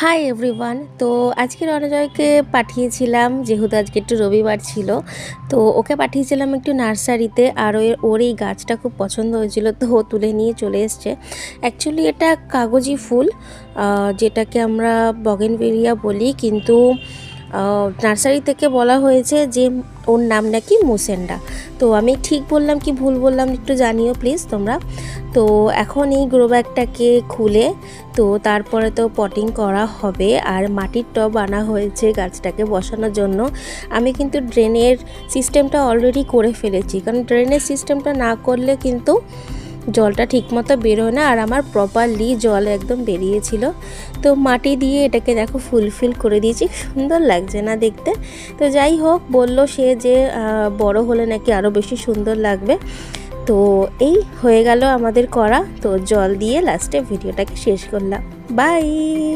Hi everyone. তো আজকে রণজয়কে পাঠিয়েছিলাম, যেহেতু আজকে একটু রবিবার ছিল, তো ওকে পাঠিয়েছিলাম একটু নার্সারিতে। আর ওর এই গাছটা খুব পছন্দ হয়েছিল, তো ও তুলে নিয়ে চলে এসছে। অ্যাকচুয়ালি এটা কাগজি ফুল, যেটাকে আমরা বগেনভেলিয়া বলি, কিন্তু নার্সারি থেকে বলা হয়েছে যে ওর নাম নাকি মুসেন্ডা। তো আমি ঠিক বললাম কি ভুল বললাম একটু জানিও প্লিজ তোমরা। তো এখন এই গ্রো ব্যাগটাকে খুলে তো তারপরে তো পটিং করা হবে, আর মাটির টব আনা হয়েছে গাছটাকে বসানোর জন্য। আমি কিন্তু ড্রেনের সিস্টেমটা অলরেডি করে ফেলেছি, কারণ ড্রেনের সিস্টেমটা না করলে কিন্তু জলটা ঠিকমতো বেরোয় না, আর আমার প্রপারলি জল একদম বেরিয়েছিল। তো মাটি দিয়ে এটাকে দেখো ফুলফিল করে দিয়েছি, সুন্দর লাগছে না দেখতে? তো যাই হোক, বলল সে যে বড় হলে নাকি আরও বেশি সুন্দর লাগবে। তো এই হয়ে গেল আমাদের করা। তো জল দিয়ে লাস্টে ভিডিওটাকে শেষ করলাম। বাই।